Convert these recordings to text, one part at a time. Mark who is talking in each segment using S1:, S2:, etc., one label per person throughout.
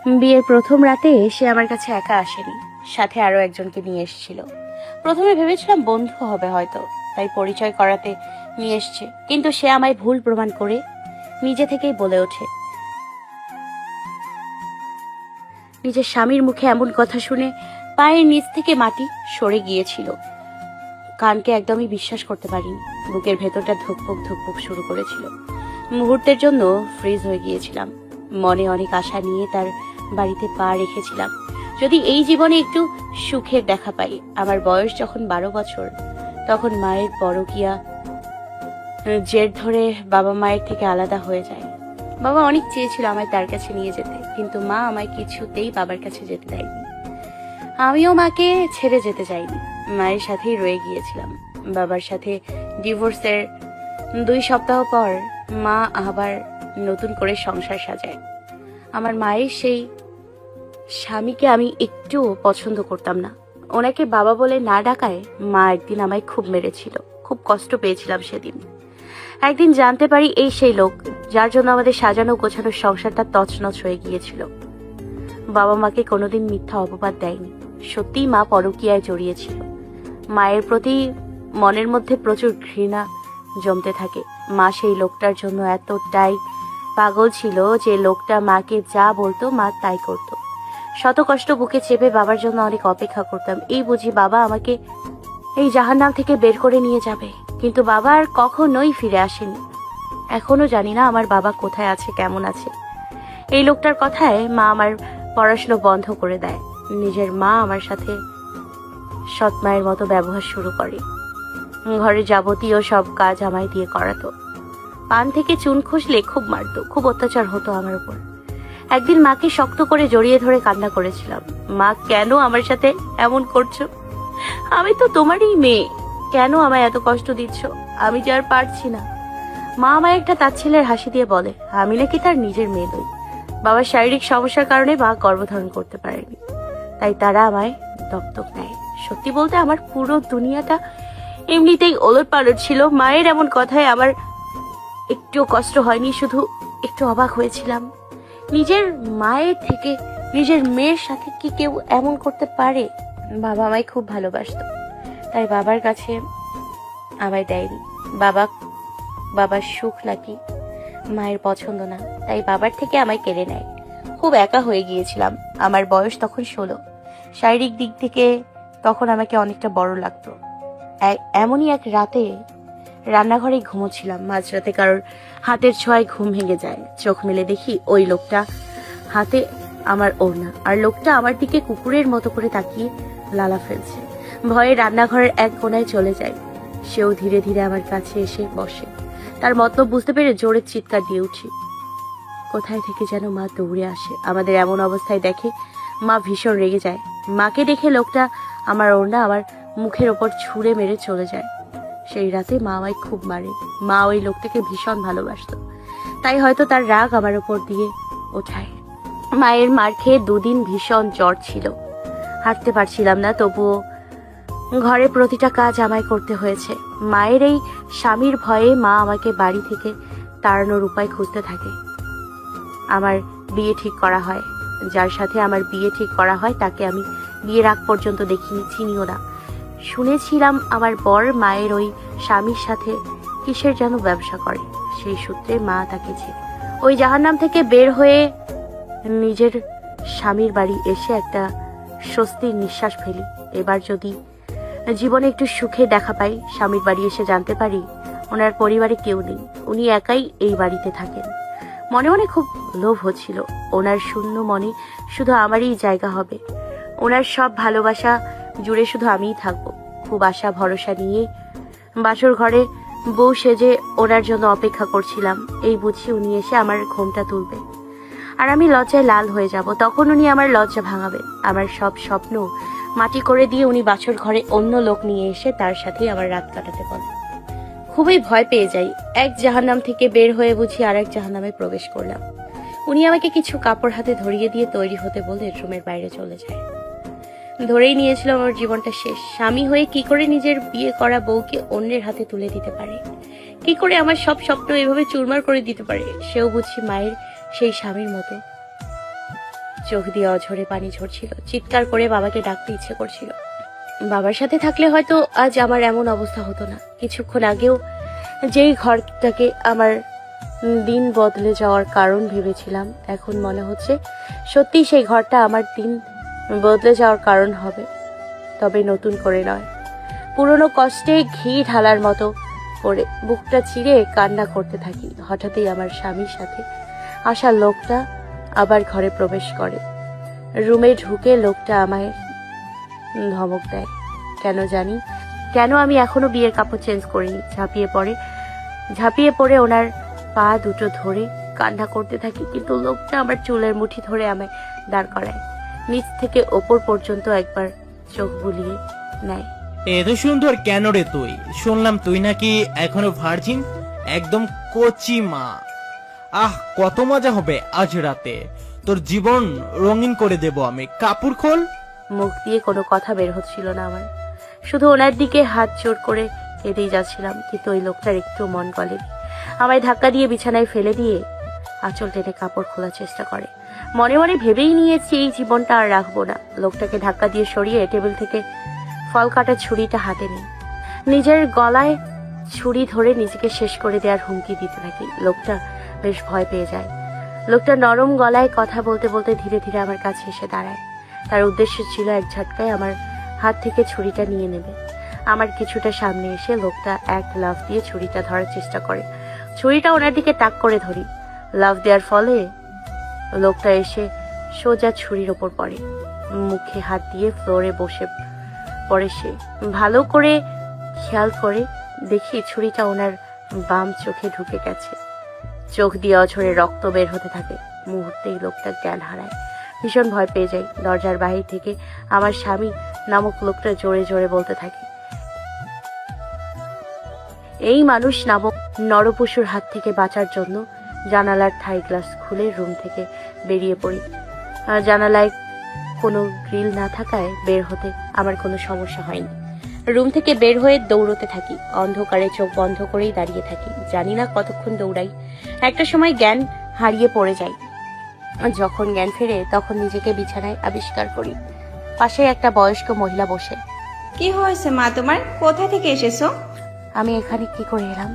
S1: বিয়ের প্রথম রাতে সে আমার কাছে একা আসেনি, সাথে আরো একজনকে নিয়ে এসেছিল। প্রথমে ভেবেছিলাম বন্ধু হবে হয়তো, তাই পরিচয় করাতে নিয়ে এসছে, কিন্তু সে আমায় ভুল প্রমাণ করে নিজে থেকেই বলে ওঠে। নিজের স্বামীর মুখে এমন কথা শুনে পায়ের নিচ থেকে মাটি সরে গিয়েছিল। কানকে একদমই বিশ্বাস করতে পারিনি। বুকের ভেতরটা ধুকপুক ধুকপুক শুরু করেছিল। মুহূর্তের জন্য ফ্রিজ হয়ে গিয়েছিলাম। মনে অনেক আশা নিয়ে তার বাড়িতে পা রেখেছিলাম, যদি এই জীবনে একটু সুখের দেখা পাই। আমার বয়স যখন 12 বছর, তখন মায়ের পরকীয়া জের ধরে বাবা মায়ের থেকে আলাদা হয়ে যায়। বাবা অনেক চেয়েছিল আমায় তার কাছে নিয়ে যেতে, কিন্তু মা আমায় কিছুতেই বাবার কাছে যেতে দেয়নি। আমিও মাকে ছেড়ে যেতে চাইনি, মায়ের সাথেই রয়ে গিয়েছিলাম। বাবার সাথে ডিভোর্সের 2 সপ্তাহ পর মা আবার নতুন করে সংসার সাজায়। আমার মায়ের সেই স্বামীকে আমি একটু পছন্দ করতাম না। ওনাকে বাবা বলে না ডাকায় মা একদিন আমায় খুব মেরেছিল। খুব কষ্ট পেয়েছিলাম সেদিন। একদিন জানতে পারি এই সেই লোক যার জন্য আমাদের সাজানো গোছানো সংসারটা তছনছ হয়ে গিয়েছিল। বাবা মাকে কোনোদিন মিথ্যা অপবাদ দেয়নি। সত্যিই মা পরকীয়ায় জড়িয়েছিল। মায়ের প্রতি মনের মধ্যে প্রচুর ঘৃণা জমতে থাকে। মা সেই লোকটার জন্য এতটাই পাগল ছিল যে লোকটা মাকে যা বলতো মা তাই করত। শত কষ্ট বুকে চেপে বাবার জন্য অনেক অপেক্ষা করতাম। এই বুঝি বাবা আমাকে এই জাহান্নাম থেকে বের করে নিয়ে যাবে, কিন্তু বাবা আর কখনোই ফিরে আসেনি। এখনো জানি না আমার বাবা কোথায় আছে, কেমন আছে। এই লোকটার কথায় মা আমার পড়াশোনা বন্ধ করে দেয়। নিজের মা আমার সাথে সৎ মায়ের মতো ব্যবহার শুরু করে। ঘরের যাবতীয় সব কাজ আমায় দিয়ে করাতো। পান থেকে চুন খসলে খুব মারতো, খুব অত্যাচার হতো আমার উপর। একদিন মাকে শক্ত করে জড়িয়ে ধরে কান্না করেছিলাম। মা, কেন আমার সাথে এমন করছো? আমি তো তোমারই মেয়ে, কেন আমায় এত কষ্ট দিচ্ছ? আমি যে আর পারছি না। মা আমায় একটা তাচ্ছিলের হাসি দিয়ে বলে আমি নাকি তার নিজের মেয়ে নই। বাবার শারীরিক সমস্যার কারণে মা গর্ভধারণ করতে পারেনি, তাই তারা আমায় দত্তক নেয়। সত্যি বলতে আমার পুরো দুনিয়াটা এমনিতেই ওলটপালট ছিল। মায়ের এমন কথায় আমার একটু কষ্ট হয়নি, শুধু একটু অবাক হয়েছিলাম। নিজের মায়ের থেকে নিজের মেয়ের সাথে কি কেউ এমন করতে পারে? বাবা আমায় খুব ভালোবাসতো, তাই বাবার কাছে আমায় দেয়নি। বাবার সুখ নাকি মায়ের পছন্দ না, তাই বাবার থেকে আমায় কেড়ে নেয়। খুব একা হয়ে গিয়েছিলাম। আমার বয়স তখন 16। শারীরিক দিক থেকে তখন আমাকে অনেকটা বড় লাগতো। এমনই এক রাতে রান্নাঘরে ঘুমোচ্ছিলাম। মাঝরাতে কারোর হাতের ছোঁয়ায় ঘুম ভেঙে যায়। চোখ মেলে দেখি ওই লোকটা হাতে আমার ওড়না, আর লোকটা আমার দিকে কুকুরের মতো করে তাকিয়ে লালা ফেলছে। ভয়ে রান্নাঘরের এক কোণায় চলে যায়। সেও ধীরে ধীরে আমার কাছে এসে বসে। তার মতলব বুঝতে পেরে জোরে চিৎকার দিয়ে উঠি। কোথায় থেকে যেন মা দৌড়ে আসে। আমাদের এমন অবস্থায় দেখে মা ভীষণ রেগে যায়। মাকে দেখে লোকটা আমার ওড়না আমার মুখের ওপর ছুঁড়ে মেরে চলে যায়। সেই রাতে মা আমায় খুব মারে। মা ওই লোকটাকে ভীষণ ভালোবাসতো, তাই হয়তো তার রাগ আমার ওপর দিয়ে ওঠায়। মায়ের মার খেয়ে 2 দিন ভীষণ জ্বর ছিল। হাঁটতে পারছিলাম না, তবুও ঘরে প্রতিটা কাজ আমায় করতে হয়েছে। মায়ের এই স্বামীর ভয়ে মা আমাকে বাড়ি থেকে তাড়ানোর উপায় খুঁজতে থাকে। আমার বিয়ে ঠিক করা হয়। যার সাথে আমার বিয়ে ঠিক করা হয় তাকে আমি বিয়ের আগ পর্যন্ত দেখিনি, চিনিও না। শুনেছিলাম আমার বর মায়ের ওই স্বামীর সাথে কিসের যেন ব্যবসা করে। সেই সূত্রে মা তাকে ওই জাহান্নাম থেকে বের হয়ে নিজের স্বামীর বাড়ি এসে একটা স্বস্তির নিঃশ্বাস ফেলি। এবার যদি জীবনে একটু সুখে দেখা পাই। স্বামীর বাড়ি এসে জানতে পারি ওনার পরিবারে কেউ নেই, উনি একাই এই বাড়িতে থাকেন। মনে মনে খুব লোভ হচ্ছিল। ওনার শূন্য মনে শুধু আমারই জায়গা হবে। ওনার সব ভালোবাসা জুড়ে শুধু আমিই থাকবো। খুব আশা ভরসা নিয়ে বাসর ঘরে বউ সেজে ওনার জন্য অপেক্ষা করছিলাম। এই বুঝি উনি এসে আমার ঘোমটা তুলবে, আর আমি লজ্জায় লাল হয়ে যাব। তখন উনি আমার লজ্জা ভাঙাবেন। আমার সব স্বপ্ন মাটি করে দিয়ে উনি বাসর ঘরে অন্য লোক নিয়ে এসে তার সাথেই আমার রাত কাটাতে বলেন। খুবই ভয় পেয়ে যাই। এক জাহান্নাম থেকে বের হয়ে বুঝি আর এক জাহান্নামে প্রবেশ করলাম। উনি আমাকে কিছু কাপড় হাতে ধরিয়ে দিয়ে তৈরি হতে বলে রুমের বাইরে চলে যায়। ধরেই নিয়েছিল আমার জীবনটা শেষ। স্বামী হয়ে কি করে নিজের বিয়ে করা বউকে অন্যের হাতে তুলে দিতে পারে? কি করে আমার সব স্বপ্ন এভাবে চুরমার করে দিতে পারে? সেও বুঝি মায়ের সেই স্বামীর মতো চোখ দিয়ে অঝরে পানি ঝরছিল। চিৎকার করে বাবাকে ডাকতে ইচ্ছে করছিল। বাবার সাথে থাকলে হয়তো আজ আমার এমন অবস্থা হতো না। কিছুক্ষণ আগেও যেই ঘরটাকে আমার দিন বদলে যাওয়ার কারণ ভেবেছিলাম, এখন মনে হচ্ছে সত্যি সেই ঘরটা আমার দিন বদলে যাওয়ার কারণ হবে, তবে নতুন করে নয়। পুরনো কষ্টে ঘি ঢালার মতো করে বুকটা চিরে কান্না করতে থাকি। হঠাৎই আমার স্বামীর সাথে আসা লোকটা আবার ঘরে প্রবেশ করে। রুমে ঢুকে লোকটা আমায় ধমক দেয়। কেন জানি কেন আমি এখনো বিয়ের কাপড় চেঞ্জ করিনি। ঝাঁপিয়ে পড়ে ওনার পা দুটো ধরে কান্না করতে থাকি, কিন্তু লোকটা আমার চুলের মুঠি ধরে আমায় দাঁড় করায়। নিচ থেকে ওপর পর্যন্ত একবার চোখ বুলিয়ে নেয়।
S2: এত সুন্দর কেন রে তুই? শুনলাম তুই নাকি এখনো ভার্জিন, একদম কচি মা। আহ, কত মজা হবে আজ রাতে, তোর জীবন রঙিন করে দেব আমি। কাপড় খোল।
S1: মুখ দিয়ে কোনো কথা বের হচ্ছিল না আমার, শুধু ওনার দিকে হাত জোর করে কেঁদেই যাচ্ছিলাম। কিন্তু ওই লোকটার একটু মন গলেনি। আমায় ধাক্কা দিয়ে বিছানায় ফেলে দিয়ে আঁচল টেনে কাপড় খোলার চেষ্টা করে। মনে মনে ভেবেই নিয়েছি এই জীবনটা আর রাখবো না। লোকটাকে ধাক্কা দিয়ে সরিয়ে টেবিল থেকে ফল কাটার ছুরিটা হাতে নিই। নিজের গলায় ছুরি ধরে নিজেকে শেষ করে দেওয়ার হুমকি দিতে থাকি। লোকটা বেশ ভয় পেয়ে যায়। লোকটা নরম গলায় কথা বলতে বলতে ধীরে ধীরে আমার কাছে এসে দাঁড়ায়। তার উদ্দেশ্য ছিল এক ঝটকায় আমার হাত থেকে ছুরিটা নিয়ে নেবে। আমার কিছুটা সামনে এসে লোকটা এক লাফ দিয়ে ছুরিটা ধরার চেষ্টা করে। ছুরিটা ওনার দিকে তাক করে ধরি। লাফ দেওয়ার ফলে লোকটা এসে সোজা ছুরির ওপর পড়ে। মুখে হাত দিয়ে ফ্লোরে বসে পড়ে সে। ভালো করে খেয়াল করে দেখি ছুরিটা ওনার বাম চোখে ঢুকে গেছে। চোখ দিয়ে অঝরে রক্ত বের হতে থাকে। মুহূর্তেই লোকটা জ্ঞান হারায়। ভীষণ ভয় পেয়ে যাই। দরজার বাহির থেকে আমার স্বামী নামক লোকটা জোরে জোরে বলতে থাকে, এই মানুষ নামক নরপশুর হাত থেকে বাঁচার জন্য জানালার থাই গ্লাস খুলে রুম থেকে বেরিয়ে পড়ি। জানালায় কোনো গ্রিল না থাকায় বের হতে আমার কোনো সমস্যা হয়নি। রুম থেকে বের হয়ে দৌড়তে থাকি। অন্ধকারে চোখ বন্ধ করেই দাঁড়িয়ে থাকি। জানি না কতক্ষণ দৌড়াই। একটা সময় জ্ঞান হারিয়ে পড়ে যাই। যখন জ্ঞান ফেরে তখন নিজেকে বিছানায় আবিষ্কার করি। পাশে একটা বয়স্ক মহিলা বসে।
S3: কি হয়েছে মা তোমার? কোথা থেকে এসেছো?
S1: আমি এখানে কি করে এলাম?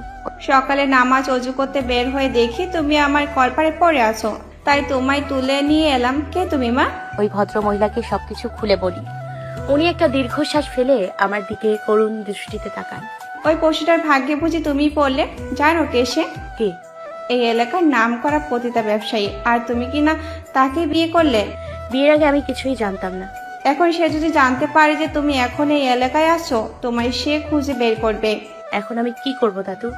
S3: সকালে নামাজ অজু করতে বের হয়ে দেখি তুমি আমার কলপারে পড়ে আছো, তাই তোমায় তুলে নিয়ে এলাম। কে তুমি মা?
S1: ওই ভদ্র মহিলাকে সবকিছু খুলে বলি। উনি একটা দীর্ঘশ্বাস ফেলে আমার দিকে করুণ দৃষ্টিতে তাকান।
S3: ওই পশুটার ভাগ্যে বুঝি তুমিই পড়লে। জানো কে সে?
S1: কে?
S3: এই এলাকার নাম করা পতিতা ব্যবসায়ী। আর তুমি কি না তাকে বিয়ে করলে?
S1: বিয়ের আগে আমি কিছুই জানতাম না।
S3: এখন সে যদি জানতে পারে যে তুমি এখন এই এলাকায় আছো, তোমায় সে খুঁজে বের করবে।
S1: এখন আমি কি করব দাদু?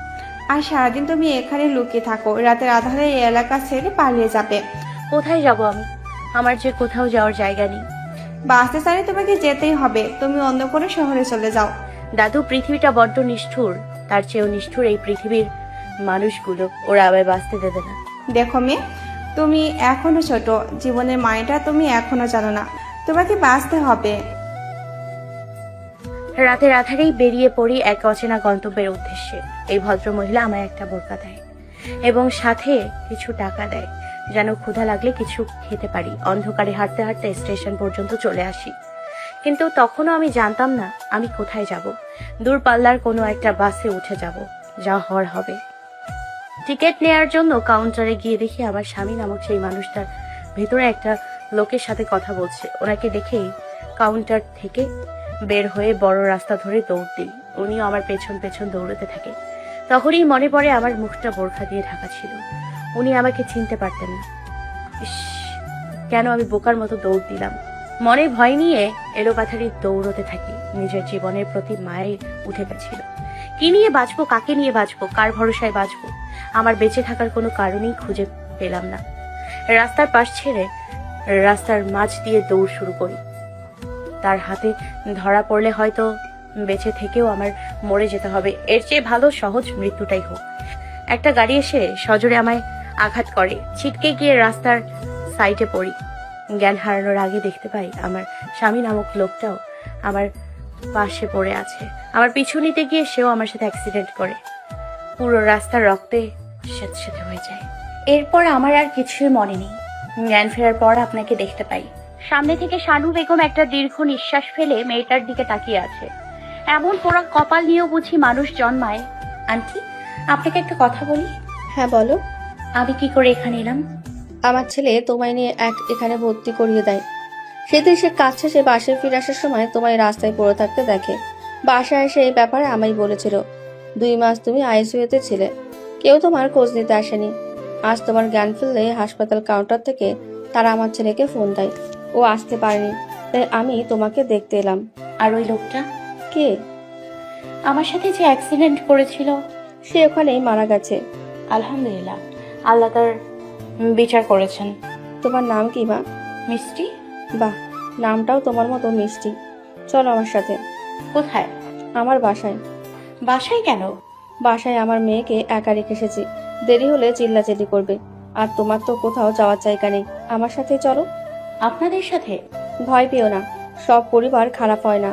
S3: আর সারাদিন তুমি এখানে লুকিয়ে থাকো, রাতের আধারে এই এলাকা ছেড়ে পালিয়ে যাবে।
S1: কোথায় যাব আমি? আমার যে কোথাও যাওয়ার জায়গা নেই।
S3: বাসে সারে তোমাকে যেতেই হবে। তুমি অন্য কোনো শহরে চলে যাও।
S1: দাদু, পৃথিবীটা বড্ড নিষ্ঠুর। তার চেয়েও নিষ্ঠুর এই পৃথিবীর মানুষগুলো। ওরা আমায় বাঁচতে দেবে না।
S3: দেখো মেয়ে, তুমি এখনো ছোট, জীবনের মানেটা তুমি এখনো জানো না। তোমাকে বাঁচতে হবে।
S1: রাতের আধারেই বেরিয়ে পড়ি এক অচেনা গন্তব্যের উদ্দেশ্যে। এই ভদ্র মহিলা আমায় একটা বোরকা দেয় এবং সাথে কিছু টাকা দেয়, যেন ক্ষুধা লাগলে কিছু খেতে পারি। অন্ধকারে হাঁটতে হাঁটতে স্টেশন পর্যন্ত চলে আসি। কিন্তু তখনও আমি জানতাম না আমি কোথায় যাব। দূরপাল্লার কোনো একটা বাসে উঠে যাব, যা হওয়ার হবে। টিকিট নেয়ার জন্য কাউন্টারে গিয়ে দেখি আমার স্বামী নামক সেই মানুষটার ভেতরে একটা লোকের সাথে কথা বলছে। ওনাকে দেখেই কাউন্টার থেকে বের হয়ে বড় রাস্তা ধরে দৌড় দিই। উনিও আমার পেছন পেছন দৌড়তে থাকে। তখনই মনে পড়ে আমার মুখটা বোরখা দিয়ে ঢাকা ছিল। উনি আমাকে চিনতে পারতেন না। ইস, কেন আমি বোকার মতো দৌড় দিলাম। মনে ভয় নিয়ে এলোপাথারি দৌড়তে থাকি। নিজের জীবনের প্রতি মায়ের উঠে গেছিল। কি নিয়ে বাঁচবো, কাকে নিয়ে বাঁচবো, কার ভরসায় বাঁচবো? আমার বেঁচে থাকার কোনো কারণই খুঁজে পেলাম না। রাস্তার পাশ ছেড়ে রাস্তার মাঝ দিয়ে দৌড় শুরু করি। তার হাতে ধরা পড়লে হয়তো বেঁচে থেকেও আমার মরে যেতে হবে। এর চেয়ে ভালো সহজ মৃত্যুটাই হোক। একটা গাড়ি এসে সজোরে আমায় আঘাত করে। ছিটকে গিয়ে রাস্তার সাইডে পড়ি। জ্ঞান হারানোর আগে দেখতে পাই আমার স্বামী নামক লোকটাও আমার পাশে পড়ে আছে। আমার পিছু নিতে গিয়ে সেও আমার সাথে অ্যাক্সিডেন্ট করে। পুরো রাস্তার রক্তে স্যাঁতস্যাঁতে হয়ে যায়। এরপর আমার আর কিছুই মনে নেই। জ্ঞান ফেরার পর আপনাকে দেখতে পাই। সামনে থেকে শানু বেগম একটা দীর্ঘ নিঃশ্বাস ফেলে মেয়েটার দিকে তাকিয়ে আছে। এমন পোড়া কপাল নিয়েও বুঝি মানুষ জন্মায়। আন্টি, আপনাকে একটা কথা বলি।
S4: হ্যাঁ বলো।
S1: আমি কি করে এখানে এলাম?
S4: আমার ছেলে তোমায় নিয়ে এখানে ভর্তি করিয়ে দেয়। সেদিন সে কাজ শেষে বাসায় ফিরে আসার সময় তোমায় রাস্তায় পড়ে থাকতে দেখে। বাসায় এসে এই ব্যাপারে আমায় বলেছিল। 2 মাস তুমি আইসিইউতে ছিলে, কেউ তোমার খোঁজ নিতে আসেনি। আজ তোমার জ্ঞান ফিরলে হাসপাতাল কাউন্টার থেকে তারা আমার ছেলেকে ফোন দেয়। ও আসতে পারেনি, তাই আমি তোমাকে দেখতে এলাম।
S1: আর ওই লোকটা
S4: কে?
S1: আমার সাথে যে অ্যাক্সিডেন্ট করেছিল,
S4: সে ওখানেই মারা গেছে।
S1: আলহামদুলিল্লাহ, আল্লাহ তার বিচার করেছেন।
S4: তোমার নাম কি মা?
S1: মিষ্টি।
S4: বাহ, নামটাও তোমার মতো মিষ্টি। চলো আমার সাথে।
S1: কোথায়?
S4: আমার বাসায়।
S1: বাসায় কেন?
S4: বাসায় আমার মেয়েকে একা রেখে এসেছি। দেরি হলে চিল্লাচিল্লি করবে। আর তোমার তো কোথাও যাওয়ার জায়গা নেই, আমার সাথে চলো।
S1: আপনাদের সাথে?
S4: ভয় পেও না, সব পরিবার খারাপ হয় না।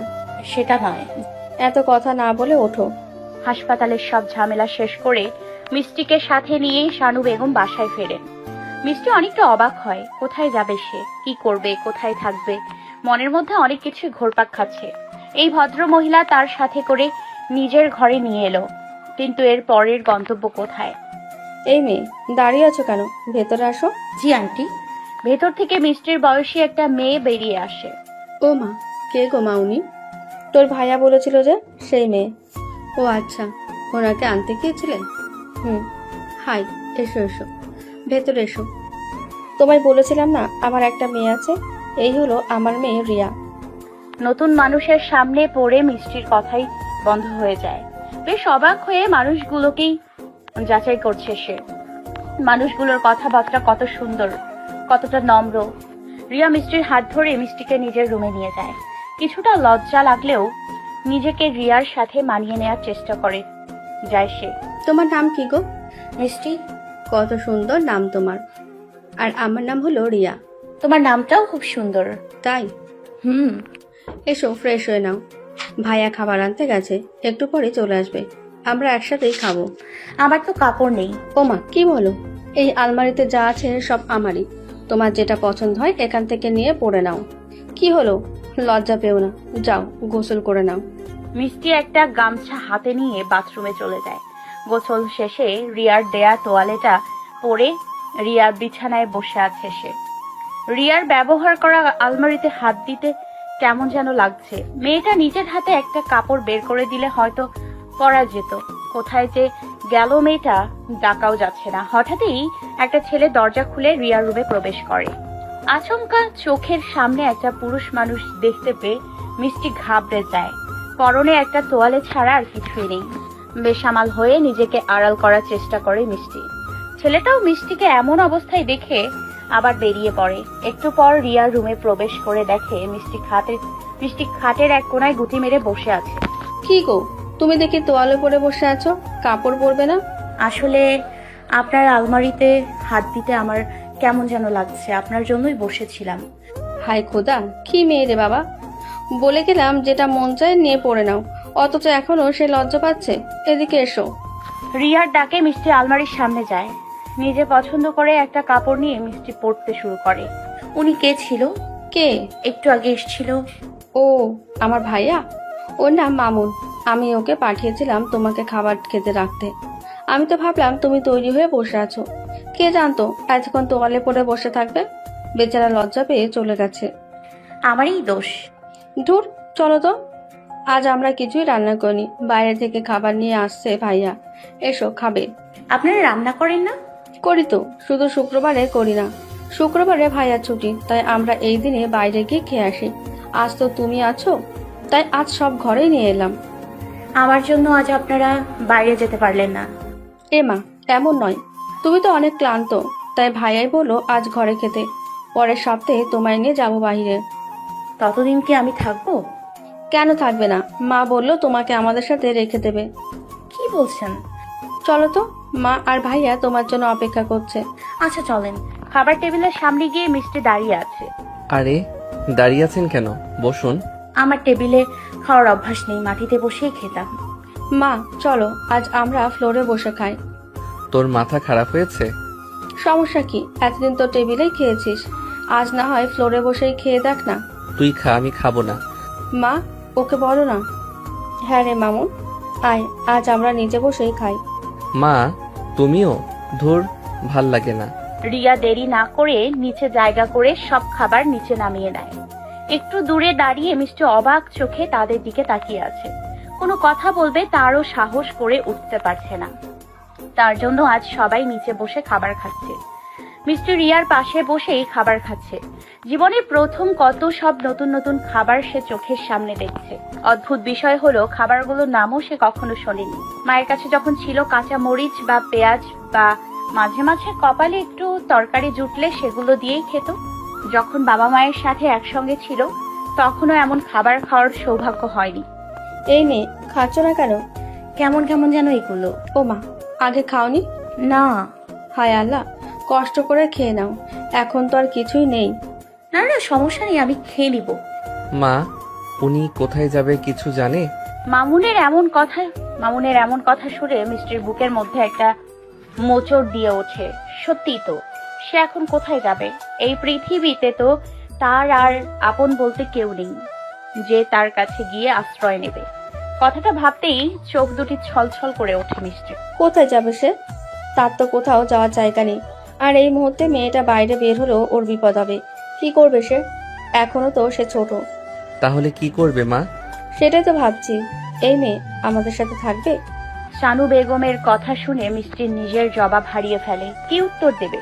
S1: সেটা নয়।
S4: এত কথা না বলে ওঠো।
S1: হাসপাতালের সব ঝামেলা শেষ করে মিষ্টিকে সাথে নিয়ে শানু বেগম বাসায় ফেরেন। মিষ্টি অনেকটা অবাক হয়। কোথায় যাবে সে, কি করবে, কোথায় থাকবে, মনের মধ্যে অনেক কিছু ঘোরপাক খাচ্ছে। এই ভদ্র মহিলা তার সাথে করে নিজের ঘরে নিয়ে এলো, কিন্তু এর পরের গন্তব্য কোথায়?
S4: এই মেয়ে, দাঁড়িয়ে আছো কেন? ভেতরে আসো।
S1: জি আন্টি। ভেতর থেকে মিষ্টির বয়সী একটা মেয়ে বেরিয়ে আসে।
S4: ও মা, কে গো মা উনি? তোর ভাইয়া বলেছিল যে সেই মেয়ে। ও আচ্ছা, ওনাকে আনতে গিয়েছিলেন? হাই, এসো এসো, ভেতরে এসো। তোমায় বলেছিলাম না আমার একটা মেয়ে আছে? এই হলো আমার মেয়ে রিয়া।
S1: নতুন মানুষের সামনে পড়ে মিষ্টির কথাই বন্ধ হয়ে যায়। বেশ অবাক হয়ে মানুষগুলোকেই যাচাই করছে সে। মানুষগুলোর কথাবার্তা কত সুন্দর, কতটা নম্র। রিয়া মিষ্টির হাত ধরে মিষ্টিকে নিজের রুমে নিয়ে যায়। কিছুটা লজ্জা লাগলেও নিজেকে রিয়ার সাথে মানিয়ে নেওয়ার চেষ্টা করে যায় সে।
S4: তোমার নাম কি গো?
S1: মিষ্টি।
S4: কত সুন্দর নাম তোমার। আর আমার নাম হলো রিয়া।
S1: তোমার নামটাও খুব সুন্দর।
S4: তাই? এসো, ফ্রেশ হয়ে নাও। ভাইয়া খাবার আনতে গেছে, একটু পরে চলে আসবে। আমরা একসাথেই খাবো।
S1: আমার তো কাপড় নেই।
S4: ওমা, কি বলো? এই আলমারিতে যা আছে সব আমারই। তোমার যেটা পছন্দ হয় এখান থেকে নিয়ে পরে নাও। কি হলো, লজ্জা পেও না। যাও, গোসল করে নাও।
S1: মিষ্টি একটা গামছা হাতে নিয়ে বাথরুমে চলে যায়। গোসল শেষে রিয়ার দেয়া তোয়ালেটা পরে রিয়ার বিছানায় বসে আছে সে। রিয়ার ব্যবহার করা আলমারিতে হাত দিতে কেমন যেন লাগছে। মেয়েটা নিজের হাতে একটা কাপড় বের করে দিলে হয়তো পরা যেত। কোথায় যে গেল মেয়েটা ডাকাও যাচ্ছে না। হঠাৎই একটা ছেলে দরজা খুলে রিয়ার রুমে প্রবেশ করে। আচমকা চোখের সামনে একটা পুরুষ মানুষ দেখতে পেয়ে মিষ্টি ঘাবড়ে যায়। পরনে একটা তোয়ালে ছাড়া আর কিছুই নেই। বেসামাল হয়ে নিজেকে আড়াল করার চেষ্টা করে মিষ্টি। ছেলেটাও মিষ্টিকে এমন অবস্থায় দেখে আবার বেরিয়ে পড়ে। একটু পর রিয়ার রুমে প্রবেশ করে দেখে মিষ্টি খাটের এক কোনায় গুটি মেরে বসে আছে।
S4: কি গো, তুমি দেখি তোয়ালে পরে বসে আছো, কাপড় পরবে না?
S1: আসলে আপনার আলমারিতে হাত দিতে আমার কেমন যেন লাগছে, আপনার জন্যই বসেছিলাম।
S4: হায় খোদা, কি মেয়ে রে বাবা! বলে গেলাম যেটা মন চায় নিয়ে পড়ে নাও, অথচ এখনো সে লজ্জা পাচ্ছে। এদিকে এসো।
S1: রিয়ার ডাকে মিষ্টি আলমারির সামনে যায়। নিজে পছন্দ করে একটা কাপড় নিয়ে মিষ্টি পরতে শুরু করে। উনি কে ছিল?
S4: কে?
S1: একটু আগে এসেছিল।
S4: ও, আমার ভাইয়া। ওর নাম মামুন। আমি ওকে পাঠিয়েছিলাম তোমাকে খাবার খেতে রাখতে। আমি তো ভাবলাম তুমি তৈরি হয়ে বসে আছো। কে জানতো এতক্ষণ তোয়ালে পরে বসে থাকবে। বেচারা লজ্জা পেয়ে চলে গেছে।
S1: আমারই দোষ।
S4: ধুর, চলো তো। আজ আমরা কিছুই রান্না করিনি, বাইরে থেকে খাবার নিয়ে আসছে ভাইয়া। এসো, খাবে।
S1: আপনারা রান্না করেন না?
S4: করি তো, শুধু শুক্রবারে করি না। শুক্রবারে ভাইয়া ছুটি, তাই আমরা এই দিনে বাইরে গিয়ে খেয়ে আসি। আজ তো তুমি আছো, তাই আজ সব ঘরেই নিয়ে এলাম।
S1: আমার জন্য আজ আপনারা বাইরে যেতে পারলেন না?
S4: মা, এমন নয়। তুমি তো অনেক ক্লান্ত, তাই ভাইয়াই বলো আজ ঘরে খেতে। পরের সপ্তাহে তোমায় নিয়ে যাবো বাইরে।
S1: ততদিন কি আমি থাকবো?
S4: কেন থাকবে না? মা বললো তোমাকে আমাদের সাথে রেখে দেবে।
S1: কি বলছেন?
S4: চলো তো, মা আর ভাইয়া তোমার জন্য অপেক্ষা করছে।
S1: আচ্ছা চলেন। খাবার টেবিলের সামনে গিয়ে মিষ্টি দাঁড়িয়ে আছে।
S5: আরে, দাঁড়িয়ে আছেন কেন? বসুন।
S1: আমার টেবিলে খাওয়ার অভ্যাস নেই, মাটিতে বসেই খেতাম।
S4: মা চলো, আজ আমরা ফ্লোরে বসে খাই।
S5: তোর মাথা খারাপ হয়েছে?
S4: সমস্যা কি? এতদিন তো টেবিলেই খেয়েছিস, আজ না হয় ফ্লোরে বসেই খেয়ে দেখ না।
S5: তুই খা, আমি খাবো না।
S4: মা, ওকে বলো না। হ্যাঁ রে মামুন, আয় আজ আমরা নিচে বসেই খাই।
S5: মা, তুমিও? ধুর, ভাল লাগে না।
S1: রিয়া দেরি না করে নিচে জায়গা করে সব খাবার নিচে নামিয়ে নেয়। একটু দূরে দাঁড়িয়ে মিষ্টি অবাক চোখে তাদের দিকে তাকিয়ে আছে। কোনো কথা বলবে তারও সাহস করে উঠতে পারছে না। তার জন্য আজ সবাই নিচে বসে খাবার খাচ্ছে। মিষ্টি রিয়ার পাশে বসেই খাবার খাচ্ছে। জীবনে প্রথম কত সব নতুন নতুন খাবার সে চোখের সামনে দেখছে। অদ্ভুত বিষয় হলো খাবারগুলোর নামও সে কখনো শোনেনি। মায়ের কাছে যখন ছিল কাঁচা মরিচ বা পেঁয়াজ বা মাঝে মাঝে কপালে একটু তরকারি জুটলে সেগুলো দিয়েই খেত। যখন বাবা মায়ের সাথে একসঙ্গে ছিল তখনও এমন খাবার খাওয়ার সৌভাগ্য হয়নি।
S4: এই নে, খাচ্ছ না কেন?
S1: কেমন কেমন যেন এগুলো।
S4: ও মা, আগে খাওনি?
S1: না
S4: হায় আল্লাহ, কষ্ট করে খেয়ে নাও, এখন তো আর কিছুই নেই।
S1: না না, সমস্যা নেই, আমি খেয়ে নিব।
S5: মা, উনি কোথায় যাবে কিছু জানে?
S1: মামুনের এমন কথা শুনে মিষ্টির বুকের মধ্যে একটা মোচড় দিয়ে ওঠে। সত্যি তো, সে এখন কোথায় যাবে? এই পৃথিবীতে তো তার আর আপন বলতে কেউ নেই যে তার কাছে গিয়ে আশ্রয় নেবে। কথাটা ভাবতেই চোখ দুটি ছলছল করে ওঠে মিষ্টির।
S4: কোথায় যাবে সে? তার তো কোথাও যাওয়ার জায়গা নেই। আর এই মুহূর্তে মেয়েটা বাইরে বের হলেও ওর বিপদ হবে। কি করবে সে? এখনো তো সে ছোট।
S5: তাহলে কি করবে মা?
S4: সেটাই তো ভাবছি। এই মেয়ে আমাদের সাথে থাকবে?
S1: শানু বেগমের কথা শুনে মিষ্টির নিজের জবাব হারিয়ে ফেলে। কি উত্তর দেবে?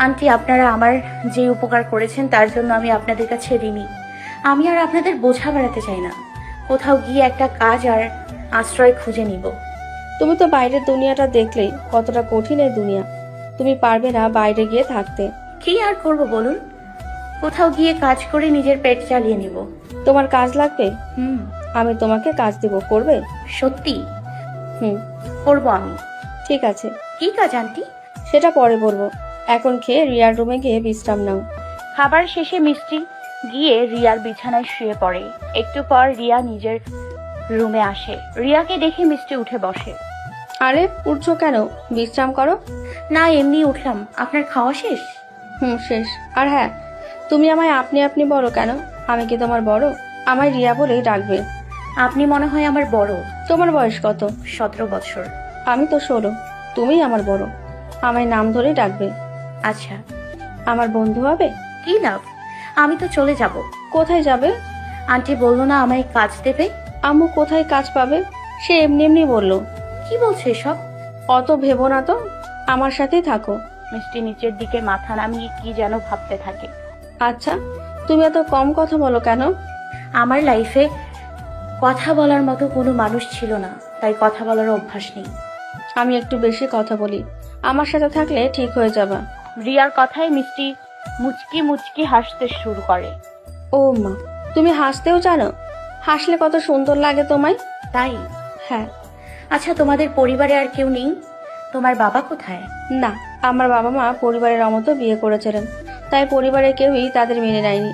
S1: আন্টি, আপনারা আমার যে উপকার করেছেন তার জন্য আমি আপনাদের কাছে ঋণী। আমি আর আপনাদের বোঝা বাড়াতে চাই না। কোথাও গিয়ে একটা কাজ আর আশ্রয় খুঁজে নিব।
S4: তুমি তো বাইরের দুনিয়াটা দেখলেই কতটা কঠিন এই দুনিয়া। তুমি পারবে না বাইরে গিয়ে থাকতে।
S1: কি আর করব বলুন? কোথাও গিয়ে কাজ করে নিজের পেট চালিয়ে নিব।
S4: তোমার কাজ লাগবে?
S1: হুম।
S4: আমি তোমাকে কাজ দিব, করবে?
S1: সত্যি
S4: হুম,
S1: করব আমি।
S4: ঠিক আছে।
S1: কি কাজ আন্টি?
S4: সেটা পরে বলবো। এখন খেয়ে রিয়ার রুমে গিয়ে বিশ্রাম নাও।
S1: খাবার শেষে মিষ্টি গিয়ে রিয়ার বিছানায় শুয়ে পড়ে। একটু পর রিয়া নিজের রুমে আসে। রিয়াকে দেখে মিষ্টি উঠে বসে।
S4: আরে, উঠছো কেন? বিশ্রাম করো।
S1: না, এমনি উঠলাম। আপনার খাওয়া শেষ?
S4: শেষ। আর হ্যাঁ, তুমি আমায় আপনি আপনি বলো কেন? আমি কি তোমার বড়? আমায় রিয়া বলেই ডাকবে।
S1: আপনি মনে হয় আমার বড়।
S4: তোমার বয়স কত?
S1: 17 বছর।
S4: আমি তো 16। তুমিই আমার বড়। আমায় নাম ধরেই ডাকবে।
S1: আচ্ছা,
S4: আমার বন্ধু হবে?
S1: কি লাভ? আমি তো চলে যাব।
S4: কোথায় যাবে?
S1: আন্টি বললো না আমায় কাজ দেবে।
S4: আম্মু কোথায় কাজ পাবে? সে এমনি এমনি বললো।
S1: কি বলছে এসব?
S4: অত ভেবো না তো, আমার সাথেই থাকো।
S1: মিষ্টি নিচের দিকে মাথা নামিয়ে কি যেন ভাবতে থাকে।
S4: আচ্ছা, তুমি এত কম কথা বলো কেন?
S1: আমার লাইফে কথা বলার মতো কোনো মানুষ ছিল না, তাই কথা বলার অভ্যাস নেই।
S4: আমি একটু বেশি কথা বলি। আমার সাথে থাকলে ঠিক হয়ে যাবা।
S1: রিয়ার কথায় মিষ্টি মুচকি মুচকি হাসতে শুরু করে।
S4: ও মা, তুমি হাসতেও জানো? হাসলে কত সুন্দর লাগে তোমায়।
S1: তাই?
S4: হ্যাঁ।
S1: আচ্ছা, তোমাদের পরিবারে আর কেউ নেই? তোমার বাবা কোথায়?
S4: না, আমার বাবা মা পরিবারের মতো বিয়ে করেছিলেন, তাই পরিবারের কেউই তাদের মেনে নেয়নি।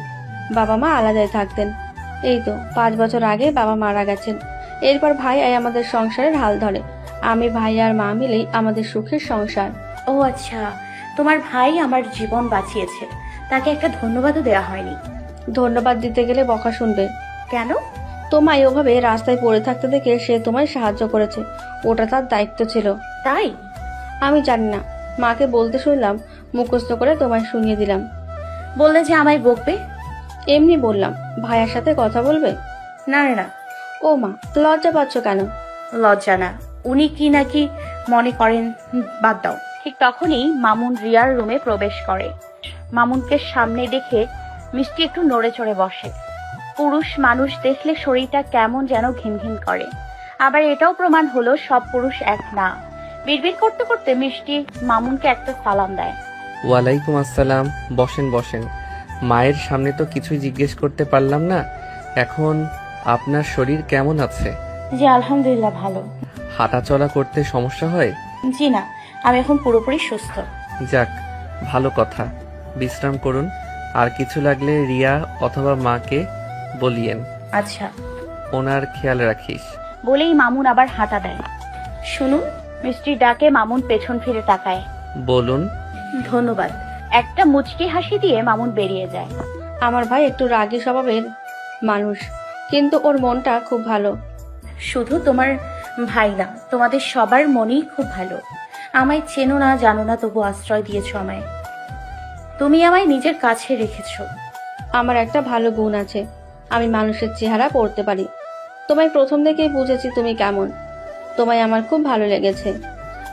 S4: বাবা মা আলাদাই থাকতেন। এই তো 5 বছর আগে বাবা মারা গেছেন। এরপর ভাই আমাদের সংসারের হাল ধরে। আমি, ভাই আর মা মিলেই আমাদের সুখের সংসার।
S1: ও আচ্ছা, তোমার ভাই আমার জীবন বাঁচিয়েছে, তাকে একটা ধন্যবাদও দেওয়া হয়নি।
S4: ধন্যবাদ দিতে গেলে বকা শুনবে।
S1: কেন?
S4: তোমায় ওভাবে রাস্তায় পড়ে থাকতে দেখে সে তোমায় সাহায্য করেছে, ওটা তার দায়িত্ব ছিল।
S1: তাই?
S4: আমি জানি না, মাকে বলতে শুনলাম, মুখস্থ করে তোমায় শুনিয়ে দিলাম।
S1: বললে যে আমায় বকবে।
S4: এমনি বললাম, ভাইয়ার সাথে কথা বলবে।
S1: না না না।
S4: ও মা, লজ্জা পাচ্ছ কেন?
S1: লজ্জা না, উনি কি নাকি মনে করেন। বাদ দাও। ঠিক তখনই মামুন রিয়ার রুমে প্রবেশ করে। মামুনকে সামনে দেখে মিষ্টি একটু নড়ে চড়ে বসে। পুরুষ মানুষ দেখলে শরীরটা কেমন যেন ঘিনঘিন করে। আবার এটাও প্রমাণ হলো সব পুরুষ এক না। বিড়বিড় করতে করতে মিষ্টি মামুনকে একটা সালাম দেয়।
S5: ওয়ালাইকুম আসসালাম। বসেন বসেন। মায়ের সামনে তো কিছুই জিজ্ঞেস করতে পারলাম না। এখন আপনার শরীর কেমন আছে?
S1: জি আলহামদুলিল্লাহ, ভালো।
S5: হাঁটাচলা করতে সমস্যা হয়?
S1: জি না, আমি এখন পুরোপুরি সুস্থ।
S5: যাক, ভালো কথা। বিশ্রাম করুন। আর কিছু লাগলে রিয়া অথবা মাকে বলিয়েন।
S1: আচ্ছা।
S5: ওনার খেয়াল রাখিস।
S1: বলেই মামুন আবার হাঁটা দেয়। শুনুন। মিষ্টি ডাকে মামুন পেছন ফিরে তাকায়।
S5: বলুন।
S1: ধন্যবাদ। একটা মুচকি হাসি দিয়ে মামুন বেরিয়ে যায়।
S4: আমার ভাই একটু রাগী স্বভাবের মানুষ, কিন্তু ওর মনটা খুব ভালো।
S1: শুধু তোমার ভাই না, তোমাদের সবার মনই খুব ভালো। আমায় চেনো না, জানো না, তবু আশ্রয় দিয়েছো আমায়। তুমি আমায় নিজের কাছে রেখেছো।
S4: আমার একটা ভালো গুণ আছে, আমি মানুষের চেহারা পড়তে পারি। তোমায় প্রথম থেকেই বুঝেছি তুমি কেমন। তোমায় আমার খুব ভালো লেগেছে।